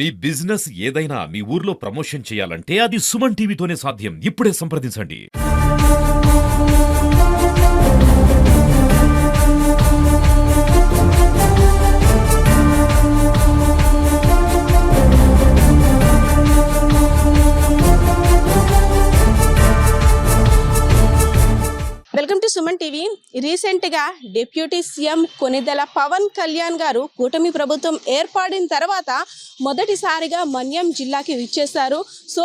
మీ business ఏదైనా మీ ఊర్లో promotion చేయాలంటే అది సుమన్ టీవీతోనే సాధ్యం. ఇప్పుడే సంప్రదించండి. Welcome to Suman TV. రీసెంట్గా డిప్యూటీ సీఎం కొనిదెల పవన్ కళ్యాణ్ గారు కూటమి ప్రభుత్వం ఏర్పడిన తర్వాత మొదటిసారిగా మన్యం జిల్లాకి విచ్చేశారు. సో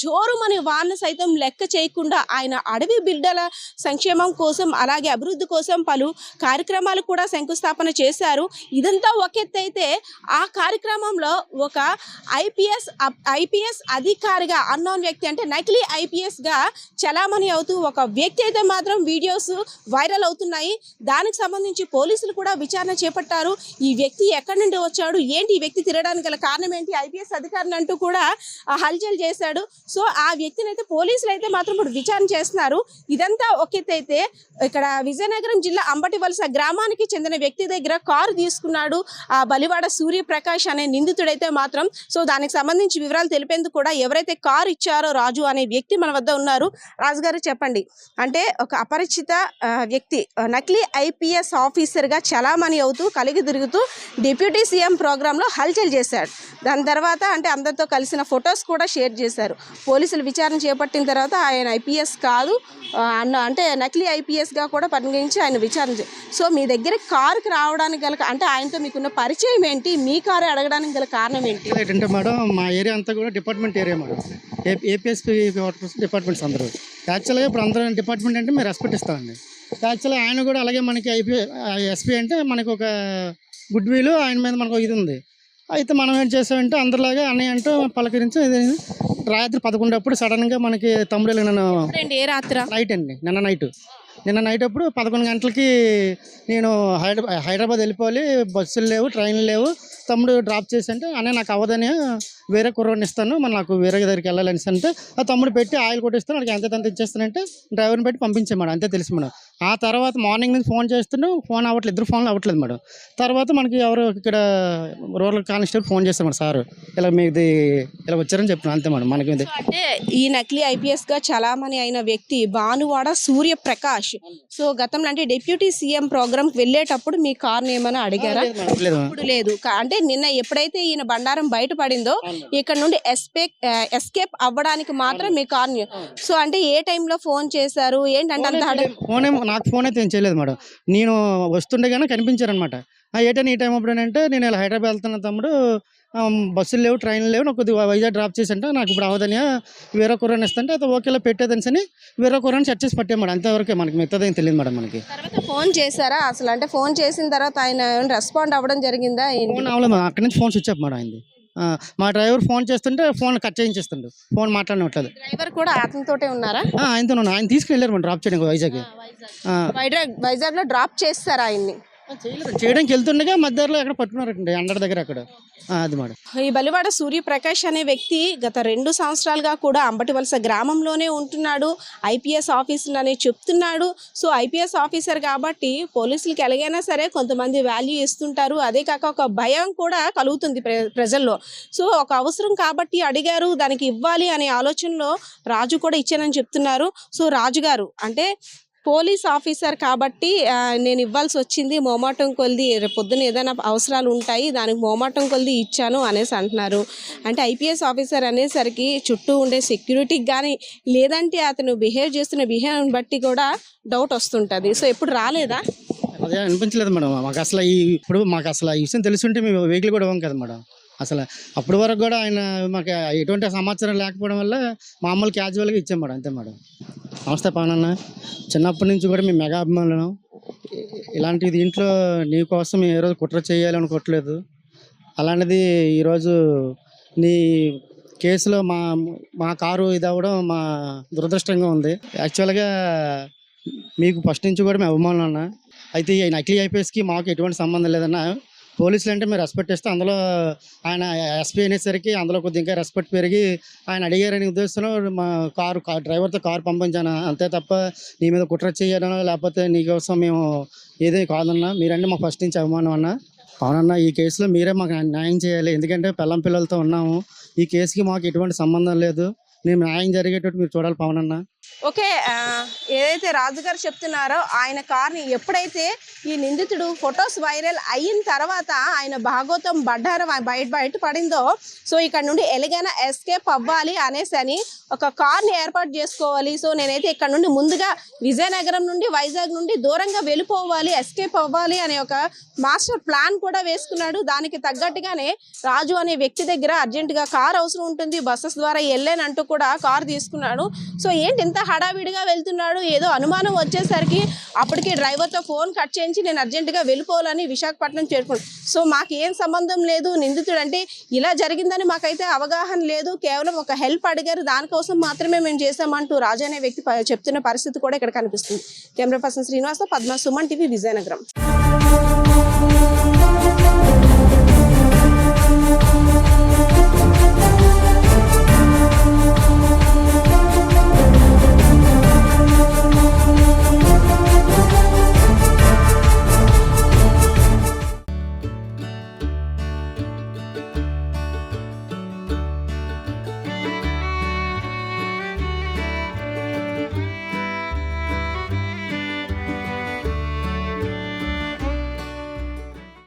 జోరుమని వాన సైతం లెక్క చేయకుండా ఆయన అడవి బిడ్డల సంక్షేమం కోసం అలాగే అభివృద్ధి కోసం పలు కార్యక్రమాలు కూడా శంకుస్థాపన చేశారు. ఇదంతా ఒక ఎత్తు అయితే ఆ కార్యక్రమంలో ఒక ఐపీఎస్ అధికారిగా అన్నోన్ వ్యక్తి అంటే నకిలీ ఐపీఎస్గా చలామణి అవుతూ ఒక వ్యక్తి అయితే మాత్రం వీడియోస్ వైరల్ అవుతున్నాయి. దానికి సంబంధించి పోలీసులు కూడా విచారణ చేపట్టారు. ఈ వ్యక్తి ఎక్కడి నుండి వచ్చాడు, ఏంటి ఈ వ్యక్తి తిరగడానికి గల కారణం ఏంటి, ఐపీఎస్ అధికారిని అంటూ కూడా హల్చల్ చేశాడు. సో ఆ వ్యక్తిని అయితే పోలీసులు అయితే మాత్రం ఇప్పుడు విచారణ చేస్తున్నారు. ఇదంతా ఒక ఎత్తు అయితే ఇక్కడ విజయనగరం జిల్లా అంబటివలస గ్రామానికి చెందిన వ్యక్తి దగ్గర కారు తీసుకున్నాడు ఆ బలివాడ సూర్యప్రకాష్ అనే నిందితుడైతే మాత్రం. సో దానికి సంబంధించి వివరాలు తెలిపేందుకు కూడా ఎవరైతే కారు ఇచ్చారో రాజు అనే వ్యక్తి మన వద్ద ఉన్నారు. రాజు గారు చెప్పండి, అంటే ఒక అపరిచిత వ్యక్తి నకిలీ ఐపీఎస్ ఆఫీసర్గా చలామణి అవుతూ కలిగి తిరుగుతూ డిప్యూటీ సీఎం ప్రోగ్రాంలో హల్చల్ చేశాడు. దాని తర్వాత అంటే అందరితో కలిసిన ఫొటోస్ కూడా షేర్ చేశారు. పోలీసులు విచారణ చేపట్టిన తర్వాత ఆయన ఐపీఎస్ కాదు అంటే నకిలీ ఐపీఎస్గా కూడా పరిగణించి ఆయన విచారణ సో మీ దగ్గర కారుకి రావడానికి గల అంటే ఆయనతో మీకున్న పరిచయం ఏంటి, మీ కారు అడగడానికి గల కారణం ఏంటి? ఏంటంటే మేడం, మా ఏరియా అంతా కూడా department area madam. APSP departments అందరూ యాక్చువల్గా ఇప్పుడు అందరూ డిపార్ట్మెంట్ అంటే మేము రెస్పెక్ట్ ఇస్తామండి. యాక్చువల్గా ఆయన కూడా అలాగే మనకి ఎస్పీ అంటే మనకు ఒక గుడ్ విల్, ఆయన మీద మనకు ఇది ఉంది. అయితే మనం ఏం చేసామంటే అందరిలాగా అన్నయ్య అంటూ పలకరించి రాత్రి 11 అప్పుడు సడన్గా మనకి తమ్ముడు నైట్ అండి నిన్న నైట్ అప్పుడు 11 గంటలకి నేను హైదరాబాద్ వెళ్ళిపోవాలి, బస్సులు లేవు, ట్రైన్లు లేవు, తమ్ముడు డ్రాప్ చేసి అంటే అనే నాకు అవ్వదని వేరే కుర్రోడిని ఇస్తాను, మరి నాకు వేరే దగ్గరికి వెళ్ళాలని అంటే ఆ తమ్ముడు పెట్టి ఆయిల్ కొట్టిస్తాను, నాకు ఎంత ఇచ్చేస్తానంటే డ్రైవర్ని పెట్టి పంపించాం మేడం. అంతే తెలుసు మేడం. ఆ తర్వాత మార్నింగ్ నుంచి ఫోన్ చేస్తున్నాం, ఫోన్ అవ్వట్లేదు, ఇద్దరు ఫోన్లు అవ్వట్లేదు మేడం. తర్వాత మనకి ఎవరు ఇక్కడ రూరల్ కానిస్టేబుల్ ఫోన్ చేస్తాం మేడం, సార్ ఇలా మీది ఇలా వచ్చారని చెప్పిన అంతే మేడం. మనకి అంటే ఈ నకిలీ ఐపీఎస్గా చలామణి అయిన వ్యక్తి భానువాడ సూర్యప్రకాష్. సో గతంలో అంటే డిప్యూటీ సీఎం ప్రోగ్రామ్కి వెళ్ళేటప్పుడు మీ కార్ని ఏమైనా అడిగారా? ఇప్పుడు లేదు. అంటే నిన్న ఎప్పుడైతే ఈయన బండారం బయటపడిందో ఇక్కడ నుండి ఎస్కేప్ అవ్వడానికి మాత్రం మీ కార్ని సో అంటే ఏ టైంలో ఫోన్ చేశారు ఏంటంటే నాకు ఫోన్ అయితే ఏం చేయలేదు మేడం. నేను వస్తుండగానే కనిపించారనమాట. ఈ టైం అప్పుడేనంటే నేను ఇలా హైదరాబాద్ వెళ్తున్న తమ్ముడు, బస్సులు లేవు, ట్రైన్లు లేవు, నాకు కొద్దిగా వైజాగ్ డ్రాప్ చేసి అంటే నాకు ఇప్పుడు అవదని వేరే కుర్రాన్ని ఇస్తుంటే అది ఓకేలా పెట్టేదని వేరే కుర్రాన్ని సెట్ చేసి పట్టాం మేడం. అంతవరకే మనకి మిగతాదేం తెలియదు మేడం. మనకి తర్వాత ఫోన్ చేశారా అసలు? అంటే ఫోన్ చేసిన తర్వాత ఆయన రెస్పాండ్ అవ్వడం జరిగిందా? ఫోన్ అవ్వలేదు మేడం. అక్కడి నుంచి ఫోన్ స్విచ్ ఆఫ్ మేడం అయింది. మా డ్రైవర్ ఫోన్ చేస్తుంటే ఫోన్ కట్ చేయించేస్తుండు, ఫోన్ మాట్లాడట్లేదు. డ్రైవర్ కూడా అతనితోటే ఉన్నారా? ఆయనతో ఆయన తీసుకెళ్ళారు మేడం డ్రాప్ చేయడానికి వైజాగ్ లో డ్రాప్ చేస్తారా ఆయన్ని? చేయడానికి వెళ్తుండగా మధ్యలో ఎక్కడ పట్టుకున్నారండి, అండర్ దగ్గర అక్కడ. అది మేడం. ఈ బలివాడ సూర్యప్రకాష్ అనే వ్యక్తి గత 2 సంవత్సరాలుగా కూడా అంబటివలస గ్రామంలోనే ఉంటున్నాడు, ఐపీఎస్ ఆఫీసర్ అని చెప్తున్నాడు. సో ఐపీఎస్ ఆఫీసర్ కాబట్టి పోలీసులకి ఎలాగైనా సరే కొంతమంది వాల్యూ ఇస్తుంటారు. అదే కాక ఒక భయం కూడా కలుగుతుంది ప్రజల్లో. సో ఒక అవసరం కాబట్టి అడిగారు, దానికి ఇవ్వాలి అనే ఆలోచనలో రాజు కూడా ఇచ్చానని చెప్తున్నారు. సో రాజు గారు అంటే పోలీస్ ఆఫీసర్ కాబట్టి నేను ఇవ్వాల్సి వచ్చింది, మోమాటం కొలిది పొద్దున్న ఏదైనా అవసరాలు ఉంటాయి దానికి మోమాటం కొలిది ఇచ్చాను అనేసి అంటున్నారు. అంటే ఐపీఎస్ ఆఫీసర్ అనేసరికి చుట్టూ ఉండే సెక్యూరిటీకి కానీ లేదంటే అతను బిహేవ్ చేస్తున్న బిహేవ్ని బట్టి కూడా డౌట్ వస్తుంటుంది. సో ఎప్పుడు రాలేదా? అదే అనిపించలేదు మేడం మాకు అసలు. మాకు అసలు ఈ విషయం తెలుసుంటే మేము వెహికల్ కూడా ఇవ్వం కదా మేడం. అసలు అప్పటి వరకు కూడా ఆయన మాకు ఎటువంటి సమాచారం లేకపోవడం వల్ల మామూలు క్యాజువల్గా ఇచ్చాం మేడం, అంతే మేడం. నమస్తే పవన్ అన్న, చిన్నప్పటి నుంచి కూడా మేము మెగా అభిమానులను. ఇలాంటి దీంట్లో నీ కోసం మేము ఏ రోజు కుట్ర చేయాలనుకోవట్లేదు. అలాంటిది ఈరోజు నీ కేసులో మా కారు ఇది అవ్వడం మా దురదృష్టంగా ఉంది. యాక్చువల్గా మీకు ఫస్ట్ నుంచి కూడా మేము అభిమానులు అన్న. అయితే ఈ నకిలీ ఐపీఎస్కి మాకు ఎటువంటి సంబంధం లేదన్నా. పోలీసులు అంటే మీరు రెస్పెక్ట్ ఇస్తే అందులో ఆయన ఎస్పీ అనేసరికి అందులో కొద్దిగా ఇంకా రెస్పెక్ట్ పెరిగి ఆయన అడిగారనే ఉద్దేశంలో మా డ్రైవర్తో కారు పంపించాను, అంతే తప్ప నీ మీద కుట్ర చేయడం లేకపోతే నీకోసం మేము ఏదే కాదన్నా. మీరంటే మాకు ఫస్ట్ నుంచి అభిమానం అన్న. పవన్ అన్న ఈ కేసులో మీరే మాకు న్యాయం చేయాలి, ఎందుకంటే పిల్లం పిల్లలతో ఉన్నాము. ఈ కేసుకి మాకు ఎటువంటి సంబంధం లేదు. నేను న్యాయం జరిగేటట్టు మీరు చూడాలి పవన్ అన్న. ఓకే, ఏదైతే రాజుగారు చెప్తున్నారో ఆయన కార్ని ఎప్పుడైతే ఈ నిందితుడు ఫొటోస్ వైరల్ అయిన తర్వాత ఆయన భాగోతం బడ్డారం బయట పడిందో, సో ఇక్కడ నుండి ఎలాగైనా ఎస్కేప్ అవ్వాలి అనేసి అని ఒక కార్ని ఏర్పాటు చేసుకోవాలి. సో నేనైతే ఇక్కడ నుండి ముందుగా విజయనగరం నుండి వైజాగ్ నుండి దూరంగా వెళ్ళిపోవాలి, ఎస్కేప్ అవ్వాలి అనే ఒక మాస్టర్ ప్లాన్ కూడా వేసుకున్నాడు. దానికి తగ్గట్టుగానే రాజు అనే వ్యక్తి దగ్గర అర్జెంటుగా కార్ అవసరం ఉంటుంది, బస్సెస్ ద్వారా వెళ్ళానంటూ కూడా కార్ తీసుకున్నాడు. సో ఏంటి ఇంత హడావిడిగా వెళ్తున్నాడు, ఏదో అనుమానం వచ్చేసరికి అప్పటికి డ్రైవర్తో ఫోన్ కట్ చేయించి నేను అర్జెంటుగా వెళ్ళిపోవాలని విశాఖపట్నం చేరుకున్నాను. సో మాకు ఏం సంబంధం లేదు, నిందితుడు అంటే ఇలా జరిగిందని మాకైతే అవగాహన లేదు, కేవలం ఒక హెల్ప్ అడిగారు, దానికోసం మాత్రమే మేము చేసామంటూ రాజు అనే వ్యక్తి చెప్తున్న పరిస్థితి కూడా ఇక్కడ కనిపిస్తుంది. Camera person Srinivasa, Padma, Suman TV, Vizianagaram.